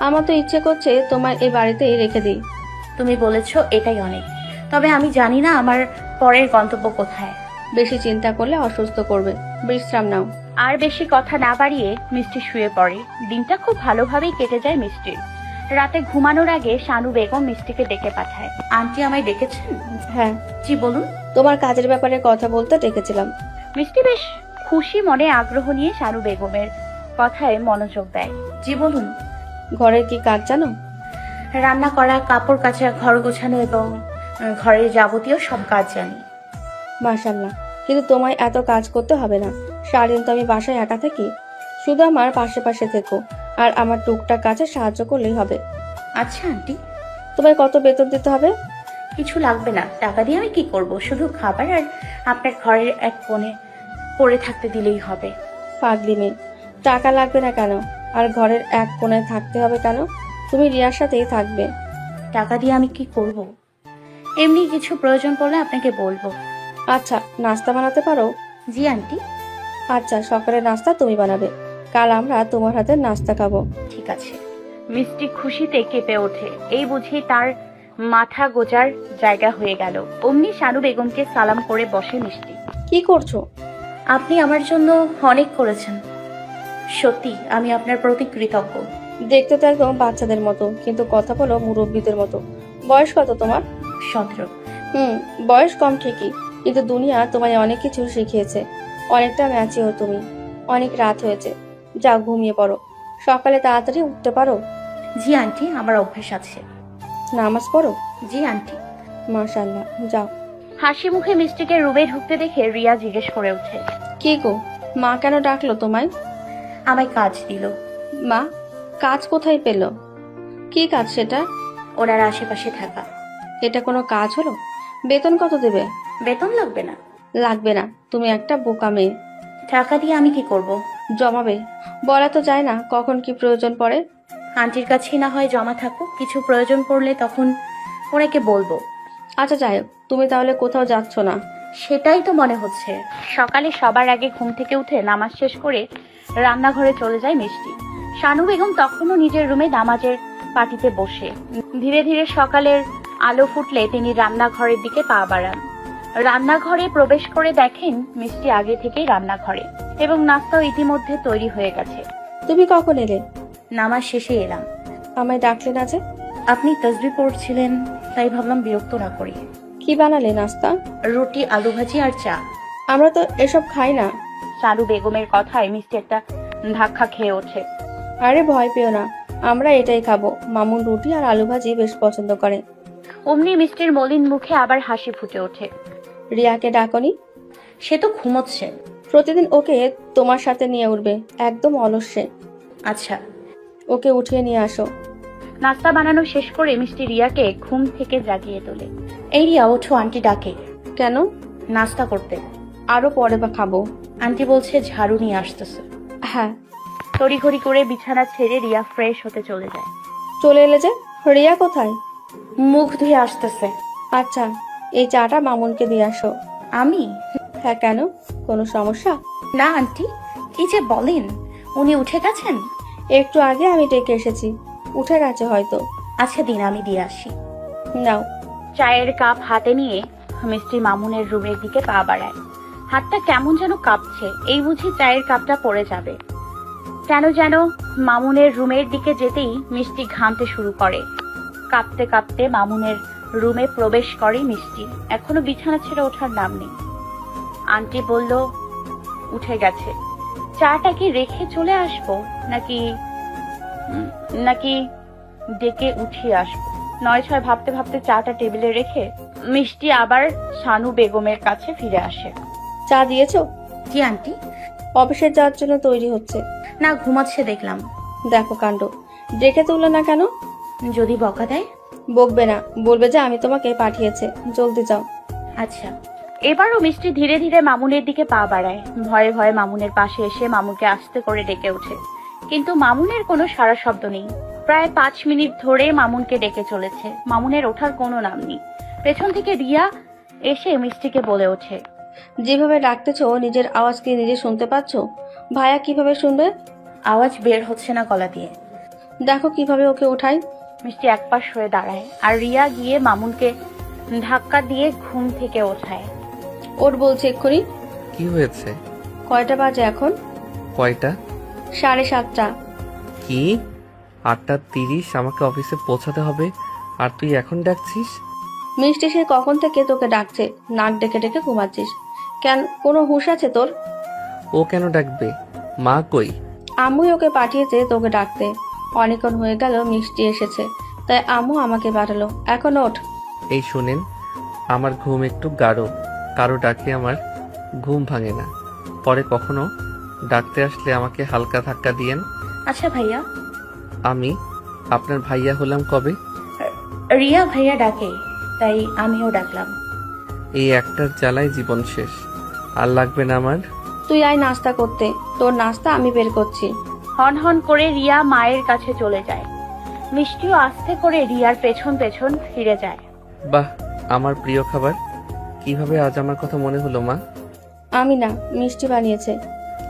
S4: আমার তো ইচ্ছে করছে তোমায় এই বাড়িতেই রেখে দিই।
S1: তুমি বলেছো এটাই অনেক। তবে আমি জানি না আমার পরের গন্তব্য কোথায়।
S4: বেশি চিন্তা করলে অসুস্থ করবে, বিশ্রাম নাও।
S1: আর বেশি কথা না বাড়িয়ে মিষ্টি শুয়ে পড়ে। দিনটা খুব ভালোভাবেই কেটে যায় মিষ্টির। রাতে ঘুমানোর আগে শানু বেগম মিষ্টিকে ডেকে পাঠায়। আন্টি আমায় ডেকেছেন?
S4: হ্যাঁ,
S1: জি বলুন।
S4: তোমার কাজের ব্যাপারে কথা বলতে ডেকেছিলাম।
S1: মিষ্টি বেশ খুশি মনে আগ্রহ নিয়ে শানু বেগমের কথায় মনোযোগ দেয়। জি বলুন।
S4: ঘরের কি কাজ জানো?
S1: রান্না করা, কাপড় কাচা, ঘর গোছানো এবং ঘরের যাবতীয় সব কাজ জানি।
S4: মাশাআল্লাহ, কিন্তু তোমায় এত কাজ করতে হবে না। সারাদিন তো আমি বাসায় একা থাকি। শুধু আমার পাশে পাশে থেকো আর আমার টুকটাক কাজে সাহায্য করলেই হবে।
S1: আচ্ছা আন্টি।
S4: তোমায় কত বেতন দিতে হবে?
S1: কিছু লাগবে না, টাকা দিয়ে আমি কি করব? শুধু খাবার আর আপনার ঘরের এক কোণে পড়ে থাকতে দিলেই হবে।
S4: পাগলি মেয়ে, টাকা লাগবে না কেন? আর ঘরের এক কোণায় থাকতে হবে কেন? তুমি রিয়ার সাথেই থাকবে।
S1: টাকা দিয়ে আমি কি করব? এমনি কিছু প্রয়োজন পড়লে আপনাকে বলবো।
S4: আচ্ছা, নাস্তা বানাতে পারো?
S1: জি আন্টি।
S4: আচ্ছা, সকালের নাস্তা তুমি বানাবে। কাল আমরা তোমার হাতে নাস্তা খাবো।
S1: ঠিক আছে। মিষ্টি খুশিতে কেঁপে ওঠে। এই বুঝি তার মাথা গোজার জায়গা হয়ে গেল। অমনি শানু বেগমকে সালাম করে বসে মিষ্টি।
S4: কি করছো?
S1: আপনি আমার জন্য অনেক করেছেন। সত্যি আমি আপনার প্রতি কৃতজ্ঞ।
S4: দেখতে তো একদম বাচ্চাদের মতো, কিন্তু কথা বলো মুরব্বীদের মতো। বয়স কত তোমার?
S1: 17।
S4: বয়স কম ঠিকই, কিন্তু দুনিয়া তোমায় অনেক কিছু শিখিয়েছে। অনেকটা ম্যাচিওর তুমি। অনেক রাত হয়েছে, যাও ঘুমিয়ে পড়ো। সকালে তাড়াতাড়ি উঠতে পারো?
S1: জি আন্টি, আমার অভ্যাস আছে।
S4: নামাজ পড়ো?
S1: জি আন্টি।
S4: মাশাআল্লাহ, যাও।
S1: হাসি মুখে মিষ্টিকে রুমে ঢুকতে দেখে রিয়া জিজ্ঞেস করে ওঠে।
S4: কি গো, মা কেন ডাকলো তোমায়?
S1: আমায় কাজ দিল।
S4: মা, কাজ কোথায় পেল? কি কাজ সেটা?
S1: ওনার আশেপাশে থাকা।
S4: এটা কোনো কাজ হলো? বেতন কত দেবে?
S1: বেতন লাগবে না।
S4: লাগবে না? তুমি একটা বোকা মেয়ে।
S1: টাকা দিয়ে আমি কি করব?
S4: জমাবে। বলা তো যায় না কখন কি প্রয়োজন পড়ে।
S1: আন্টির কাছেই না হয় জমা থাকুক, কিছু প্রয়োজন পড়লে তখন ওনাকে বলবো।
S4: আচ্ছা যাই হোক, তুমি তাহলে কোথাও যাচ্ছ না?
S1: সেটাই তো মনে হচ্ছে। সকালে সবার আগে ঘুম থেকে উঠে নামাজ শেষ করে রান্নাঘরে চলে যায় মিষ্টি। শানু বেগম তখনও নিজের রুমে নামাজের পাটিতে বসে। ধীরে ধীরে সকালের আলো ফুটলে তিনি রান্নাঘরের দিকে পা বাড়ান। রান্নাঘরে প্রবেশ করে দেখেন মিষ্টি আগে থেকেই রান্নাঘরে এবং নাস্তাও ইতিমধ্যে তৈরি হয়ে গেছে।
S4: তুমি কখন এলে?
S1: নামাজ শেষে এলাম।
S4: আমায় ডাকলে না যে?
S1: আপনি তাসবিহ পড়ছিলেন, তাই ভাবলাম বিরক্ত না করি।
S4: কি বানালে নাস্তা?
S1: রুটি, আলু ভাজি আর চা।
S4: আমরা তো এসব খাই না।
S1: শানু বেগমের কথায় মিষ্টি একটা ধাক্কা খেয়ে ওঠে।
S4: আরে ভয় পেও না, আমরা এটাই খাবো। মামুন রুটি আর আলু ভাজি বেশ পছন্দ করে।
S1: অমনি মিষ্টির মলিন মুখে আবার হাসি ফুটে ওঠে।
S4: রিয়াকে ডাকনি?
S1: সে তো ঘুমোচ্ছে।
S4: প্রতিদিন ওকে তোমার সাথে নিয়ে উঠবে, একদম অলস্যে।
S1: আচ্ছা।
S4: ওকে উঠিয়ে নিয়ে আসো।
S1: নাস্তা বানানো শেষ করে মিষ্টি রিয়াকে ঘুম থেকে জাগিয়ে তোলে। এই রিয়া, ওঠো, আন্টি ডাকে।
S4: কেন?
S1: নাস্তা করতে।
S4: আরো পরে বা খাবো।
S1: আন্টি বলছে ঝাড়ু নিয়ে আসতেছে।
S4: হ্যাঁ।
S1: তড়িঘড়ি করে বিছানা ছেড়ে রিয়া ফ্রেশ হতে চলে যায়।
S4: চলে এলে যে? রিয়া কোথায়?
S1: মুখ ধুয়ে আসতেছে।
S4: আচ্ছা, এই চাটা মামুনকে দিয়ে আসো।
S1: আমি?
S4: হ্যাঁ, কেন? কোনো সমস্যা?
S1: না আন্টি, কি যে বলেন, উনি উঠে গেছেন।
S4: একটু আগে আমি ডেকে এসেছি, উঠে গেছে হয়তো।
S1: আচ্ছা দিন, আমি দিয়ে আসি।
S4: নাও।
S1: চায়ের কাপ হাতে নিয়ে মিষ্টি মামুনের রুমের দিকে পা বাড়ায়। হাতটা কেমন যেন কাঁপছে। এই বুঝি চায়ের কাপটা পড়ে যাবে। কেন যেন মামুনের রুমের দিকে যেতেই মিষ্টি ঘামতে শুরু করে। কাঁপতে কাঁপতে মামুনের রুমে প্রবেশ করে মিষ্টি। এখনো বিছানা ছেড়ে ওঠার নাম নেই। আন্টি বলল উঠে গেছে। চাটা কি রেখে চলে আসবো নাকি নাকি ডেকে উঠিয়ে আসবো? 9-6 ভাবতে ভাবতে চাটা টেবিলে রেখে মিষ্টি আবার শানু বেগমের কাছে ফিরে আসে।
S4: চা দিয়েছো?
S1: জি আন্টি।
S4: অফিসে যাওয়ার জন্য তৈরি হচ্ছে।
S1: না, ঘুমাচ্ছে দেখলাম।
S4: দেখো কাণ্ড, ডেকে তুললো না কেন?
S1: যদি বকা দেয়?
S4: বকবে না, বলবে যে আমি তোমাকে পাঠিয়েছে, জলদি যাও।
S1: আচ্ছা। এবারও মিষ্টি ধীরে ধীরে মামুনের দিকে পা বাড়ায়। ভয়ে ভয়ে মামুনের পাশে এসে মামুনকে আস্তে করে ডেকে ওঠে, কিন্তু মামুনের কোনো সাড়া শব্দ নেই। প্রায় 5 মিনিট ধরে মামুনকে ডেকে চলেছে, মামুনের ওঠার কোনো নাম নেই। পেছন থেকে রিয়া এসে মিষ্টিকে বলে ওঠে,
S4: যেভাবে ডাকতেছো নিজের আওয়াজ কি নিজে শুনতে পাচ্ছ? ভাইয়া কিভাবে শুনবে?
S1: আওয়াজ বের হচ্ছে না গলা দিয়ে।
S4: দেখো কিভাবে ওকে ওঠাই।
S1: মিষ্টি একপাশ হয়ে দাঁড়ায়, আর রিয়া গিয়ে মামুনকে ধাক্কা দিয়ে ঘুম থেকে ওঠায়।
S4: ওর বলছে এক্ষুনি।
S5: কি হয়েছে?
S4: কয়টা বাজে এখন?
S5: কয়টা?
S4: 7:30।
S5: কি 8:30? আমাকে অফিসে পৌঁছাতে হবে, আর তুই এখন ডাকছিস?
S4: মিষ্টি সে কখন থেকে তোকে ডাকছে, নাক ডেকে ডেকে ঘুমাচ্ছিস কেন? কোনো হুঁশ আছে তোর?
S5: ও কেন ডাকবে? মা কই?
S4: আম্মুই ওকে পাঠিয়েছে তোকে ডাকতে। অনেকক্ষণ হয়ে গেল মিষ্টি এসেছে, তাই আম্মু আমাকে পাঠালো। এখন ওঠ।
S5: এই শুনেন, আমার ঘুম একটু গাঢ়, কারো ডাকে আমার ঘুম ভাঙে না। পরে কখনো ডাকতে আসলে আমাকে হালকা ধাক্কা দিয়েন।
S1: আচ্ছা ভাইয়া।
S5: আমি আপনার ভাইয়া হলাম কবে?
S1: রিয়া ভাইয়া ডাকে, তাই আমিও ডাকলাম।
S5: এই একটার জ্বালায় জীবন শেষ, আর লাগবে না আমার।
S4: তুই আয় নাস্তা করতে, তোর নাস্তা আমি বের করছি।
S1: হন হন করে রিয়া মায়ের কাছে চলে যায়। মিষ্টিও আস্তে করে রিয়ার পেছন পেছন ফিরে যায়।
S5: বাহ, আমার প্রিয় খাবার। কিভাবে আজ আমার কথা মনে হলো মা?
S4: আমি না, মিষ্টি বানিয়েছে।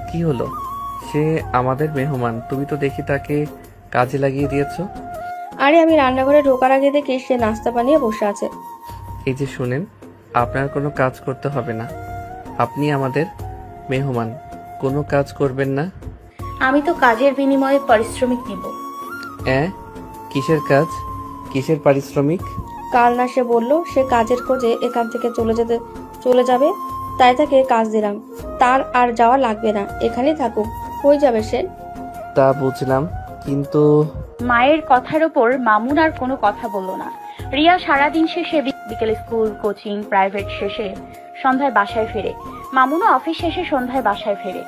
S5: কি হলো? সে আমাদের মেহমান, তুমি তো দেখি তাকে কাজে লাগিয়ে দিয়েছো।
S4: আরে আমি রান্নাঘরে ঢোকার আগে দেখি সে নাস্তা বানিয়ে বসে আছে।
S5: এই যে শুনেন, আপনার কোনো কাজ করতে হবে না, আপনি আমাদের মেহমান, কোনো কাজ করবেন না।
S1: আমি তো কাজের বিনিময়ে পারিশ্রমিক নিব।
S5: কিসের কাজ, কিসের পারিশ্রমিক?
S4: কাল না সে বলল সে কাজের খোঁজে এখান থেকে চলে যাবে, তাই তাকে কাজ দিলাম। তার আর যাওয়া লাগবে না, এখানেই থাকুক। কই যাবে সে?
S5: তা বুঝলাম, কিন্তু
S1: মায়ের কথার ওপর মামুন আর কোনো কথা বলল না। রিয়া সারাদিন শেষে বিকেলে স্কুল, কোচিং, প্রাইভেট শেষে সন্ধ্যায় বাসায় ফেরে। মামুনও অফিস শেষে সন্ধ্যায় বাসায় ফেরে।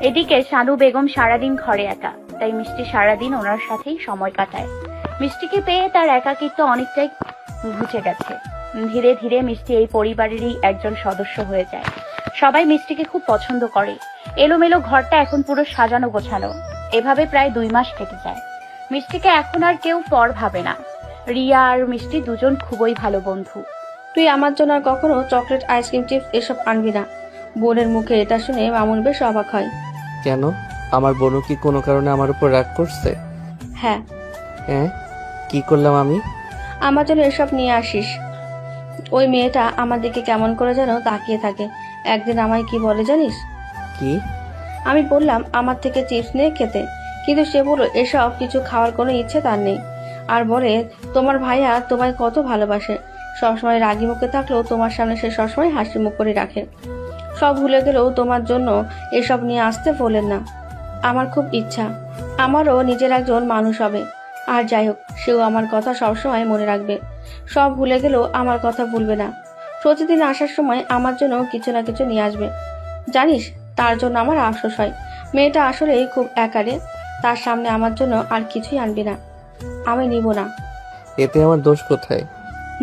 S1: এদিকে শানু বেগম সারাদিন ঘরে একা, তাই মিষ্টি সারাদিন ওনার সাথেই সময় কাটায়। মিষ্টিকে পেয়ে তার একাকিত্ব অনেকটাই ঘুচে গেছে। ধীরে ধীরে মিষ্টি এই পরিবারেরই একজন সদস্য হয়ে যায়। সবাই মিষ্টিকে খুব পছন্দ করে। এলোমেলো ঘরটা এখন পুরো সাজানো গোছানো। এভাবে প্রায় 2 মাস কেটে যায়। মিষ্টিকে এখন আর কেউ পর ভাবে না। রিয়া আর মিষ্টি দুজন খুবই ভালো বন্ধু।
S4: তুই আমার জন্য আর কখনো চকলেট, আইসক্রিম, চিপস এসব আনবি না। বোনের মুখে এটা শুনে মামুন বেশ অবাক হয়।
S5: কেন? আমার বোনও কি কোনো কারণে আমার উপর রাগ করছে?
S4: হ্যাঁ।
S5: কি করলাম আমি?
S4: আমার জন্য এসব নিয়ে আসিস। ওই মেয়েটা আমার দিকে কেমন করে যেন তাকিয়ে থাকে। একদিন আমায় কি বলে জানিস?
S5: কি?
S4: আমি বললাম আমার থেকে চিপস নিয়ে খেতে, কিন্তু সে বলল এসব কিছু খাওয়ার কোনো ইচ্ছে তার নেই। আর বলে তোমার ভাইয়া তোমায় কত ভালোবাসে, সবসময় রাগি মুখে থাকলেও তোমার সামনে সে সবসময় হাসি মুখ করে রাখে। সব ভুলে গেলেও তোমার জন্য এসব নিয়ে আসতে বলেন না। আমার খুব ইচ্ছা আমারও নিজের একজন মানুষ হবে। আর যাই হোক, সেও আমার কথা সবসময় মনে রাখবে। সব ভুলে গেলেও আমার কথা ভুলবে না। প্রতিদিন আসার সময় আমার জন্য কিছু না কিছু নিয়ে আসবে। জানিস, তার জন্য আমার আফসোস হয়। মেয়েটা আসলেই খুব একারে। তার সামনে আমার জন্য আর কিছুই আনবি না। আমি নিব না।
S5: এতে আমার দোষ কোথায়?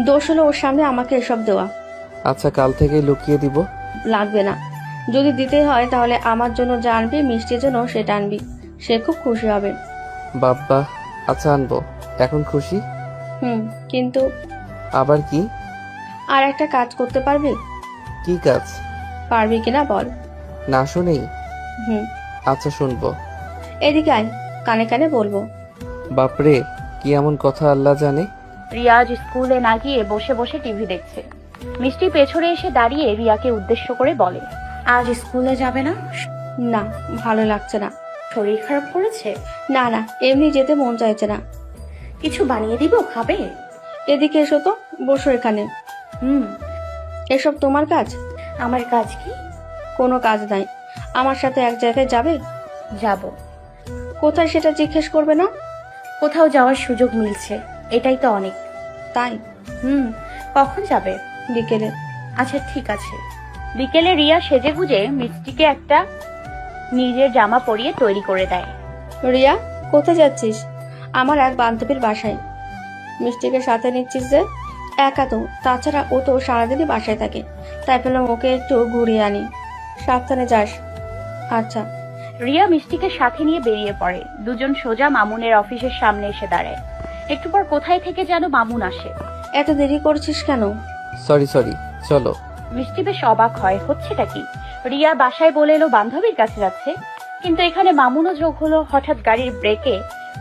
S4: দোষ হলো ওর সামনে আমাকে এসব দেওয়া।
S5: আচ্ছা, কাল থেকে লুকিয়ে দিব।
S4: লাগবে না। যদি দিতে হয় তাহলে আমার জন্য যা আনবি, মিষ্টির জন্য সেটা আনবি। সে খুব খুশি হবে।
S5: বাবা, আচ্ছা আনবো। এখন খুশি?
S4: কিন্তু
S5: আবার কি?
S4: আর একটা কাজ করতে পারবি?
S5: কি কাজ?
S4: পারবি কিনা বল।
S5: না শুনেই?
S4: হুম।
S5: আচ্ছা শুনবো।
S4: এদিকে আয়, কানে কানে বলবো।
S5: বাপরে, কি এমন কথা আল্লাহ জানে।
S1: রিয়াজ স্কুলে না গিয়ে বসে বসে টিভি দেখছে। মিষ্টি পেছনে এসে দাঁড়িয়ে রিয়াকে উদ্দেশ্য করে বলে, আজ স্কুলে যাবে না?
S4: না, ভালো লাগছে না।
S1: শরীর খারাপ করেছে?
S4: না না, এমনি যেতে মন চাইছে না।
S1: কিছু বানিয়ে দিব, খাবে?
S4: এদিকে এসো তো, বসো এখানে। এসব তোমার কাজ?
S1: আমার কাজ কি?
S4: কোনো কাজ নাই। আমার সাথে এক জায়গায় যাবে?
S1: যাব।
S4: কোথায় সেটা জিজ্ঞেস করবে না?
S1: কোথাও যাওয়ার সুযোগ মিলছে, এটাই তো অনেক।
S4: তাই?
S1: কখন যাবে?
S4: বিকেলে।
S1: আচ্ছা ঠিক আছে। বিকেলে রিয়া সেজেগুজে মিষ্টিকে একটা নিজের জামা পরিয়ে তৈরি করে দেয়।
S4: রিয়া, কোথায় যাচ্ছিস? আমার এক বান্ধবীর বাসায়। মিষ্টিকে সাথে নিচ্ছিস যে? একা তো, তাছাড়া ও তো সারাদিনই বাসায় থাকে, তাই পেলাম ওকে একটু ঘুরিয়ে আনি। সাবধানে যাস। আচ্ছা।
S1: রিয়া মিষ্টিকে সাথে নিয়ে বেরিয়ে পড়ে। দুজন সোজা মামুনের অফিসের সামনে এসে দাঁড়ায়। একটু পর কোথায় থেকে যেন মামুন আসে।
S4: এত দেরি করছিস কেন?
S5: সরি চলো।
S1: মিষ্টি বেশ অবাক হয়, হচ্ছেটা কি? রিয়া বাসায় বলে এলো বান্ধবীর কাছে যাচ্ছে, কিন্তু এখানে মামুনও যোগ হলো। হঠাৎ গাড়ির ব্রেকে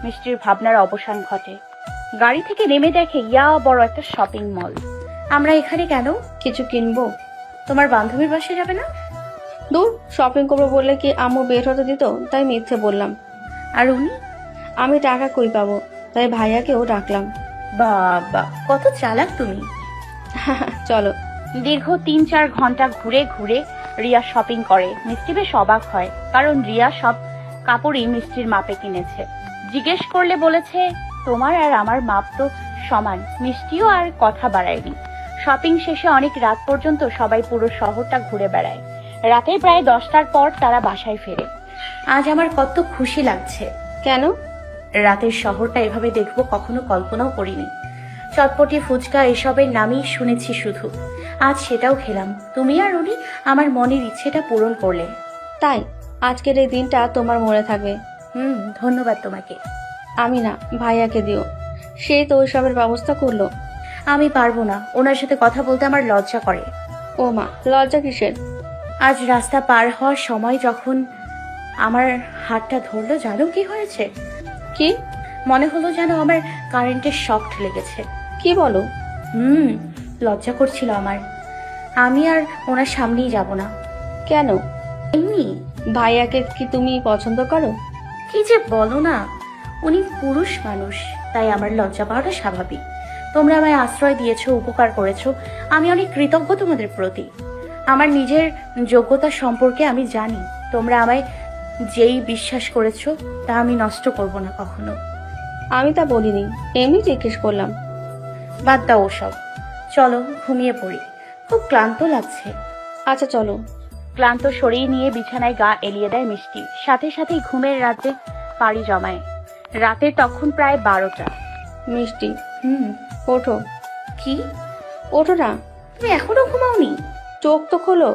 S1: মিষ্টির ভাবনার অবসান ঘটে। গাড়ি থেকে নেমে দেখে ইয়া বড় একটা শপিং মল। আমরা এখানে কেন?
S4: কিছু কিনবো?
S1: তোমার বান্ধবীর বাসায় যাবে না?
S4: দূর, শপিং করবো বললে কি আম্মু বের হতে দিত, তাই মিথ্যে বললাম।
S1: আর উনি?
S4: আমি টাকা কই পাবো, তাই ভাইয়াকেও ডাকলাম।
S1: বাবা, কত চালাক তুমি।
S4: চলো।
S1: দীর্ঘ 3-4 ঘন্টা ঘুরে ঘুরে রিয়া শপিং করে। মিষ্টি বেশ অবাক হয়, কারণ রিয়া সব কাপড়ই মিষ্টির মাপে কিনেছে। জিজ্ঞেস করলে বলেছে তোমার আর আমার মাপ তো সমান। মিষ্টিও আর কথা বাড়ায়নি। শপিং শেষে অনেক রাত পর্যন্ত সবাই পুরো শহরটা ঘুরে বেড়ায়। রাতে প্রায় 10টার পর তারা বাসায় ফেরে। আজ আমার কত খুশি লাগছে।
S4: কেন?
S1: রাতের শহরটা এভাবে দেখবো কখনো কল্পনাও করিনি। চটপটি, ফুচকা এসবের নামই শুনেছি শুধু। আজ সেটাও খেলাম। তুমি আর উনি আমার মনের ইচ্ছেটা পূরণ করলে।
S4: তাই আজকের এই দিনটা তোমার মনে থাকবে।
S1: ধন্যবাদ তোমাকে।
S4: আমি না, ভাইয়াকে দিও, সেই তো ওইসবের ব্যবস্থা করলো।
S1: আমি পারবো না, ওনার সাথে কথা বলতে আমার লজ্জা করে।
S4: ও মা, লজ্জা কিসের?
S1: আজ রাস্তা পার হওয়ার সময় যখন আমার হাতটা ধরলো, জানো কি হয়েছে?
S4: কি?
S1: মনে হলো যেন আমার কারেন্টের শক লেগেছে।
S4: কি বলো?
S1: লজ্জা করছিল আমার। আমি আর ওনার সামনেই যাব না।
S4: কেন?
S1: এমনি।
S4: ভাইয়াকে কি তুমি পছন্দ করো?
S1: কি যে বলো না, উনি পুরুষ মানুষ, তাই আমার লজ্জা পাওয়াটা স্বাভাবিক। তোমরা আমায় আশ্রয় দিয়েছো, উপকার করেছো, আমি অনেক কৃতজ্ঞ তোমাদের প্রতি। আমার নিজের যোগ্যতা সম্পর্কে আমি জানি। তোমরা আমায় যেই বিশ্বাস করেছো তা আমি নষ্ট করব না কখনো।
S4: আমি তা বলিনি, এমনি জিজ্ঞেস করলাম।
S1: বাদ দাও ওসব, চলো ঘুমিয়ে পড়ি, খুব ক্লান্ত লাগছে।
S4: আচ্ছা চলো।
S1: ক্লান্ত শরীর নিয়ে বিছানায় গা এলিয়ে দেয় মিষ্টি। সাথে সাথেই ঘুমের রাতে পাড়ি জমায়। রাতে তখন প্রায় 12টা।
S4: মিষ্টি, ওঠো।
S1: কি?
S4: ওঠো না।
S1: তুমি এখনো ঘুমাওনি?
S4: চোখ তো খোলো।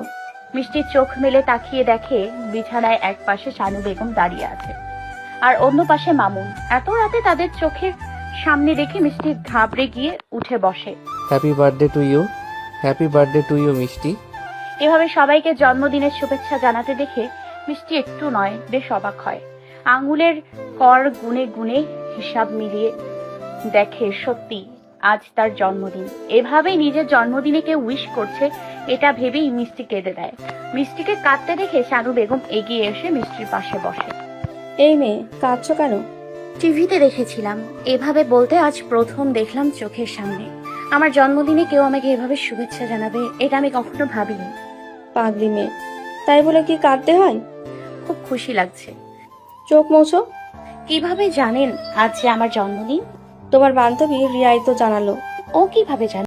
S1: মিষ্টির চোখ মেলে তাকিয়ে দেখে বিছানায় এক পাশে শানু বেগম দাঁড়িয়ে আছে, আর অন্য পাশে মামুন। এত রাতে তাদের চোখের সামনে রেখে মিষ্টি ঘাবড়ে গিয়ে উঠে বসে।
S5: হ্যাপি বার্থডে টু ইউ মিষ্টি।
S1: এভাবে সবাইকে জন্মদিনের শুভেচ্ছা জানাতে দেখে মিষ্টি একটু নয়, বেশ অবাক হয়। আঙ্গুলের কর গুনে গুনে হিসাব মিলিয়ে দেখে সত্যি আজ তার জন্মদিন। এভাবে নিজের জন্মদিনে কেউ উইশ করছে, এটা ভেবেই মিষ্টি কেঁদে দেয়। মিষ্টিকে কাঁদতে দেখে শানু বেগম এগিয়ে এসে মিষ্টির পাশে বসে।
S4: এই মেয়ে, কাঁদছো কেন?
S1: টিভিতে দেখেছিলাম, এভাবে বলতে আজ প্রথম দেখলাম চোখের সামনে। আমার জন্মদিনে কেউ আমাকে এভাবে শুভেচ্ছা জানাবে, এটা আমি কখনো ভাবিনি।
S4: পাগলি মেয়ে, তাই বলে কি কাঁদতে হয়?
S1: খুব খুশি লাগছে।
S4: চোখ মোছো।
S1: কিভাবে জানেন আজ যে আমার জন্মদিন?
S4: তোমার বান্ধবী রিয়াই তো জানালো।
S1: ও কিভাবে জানে?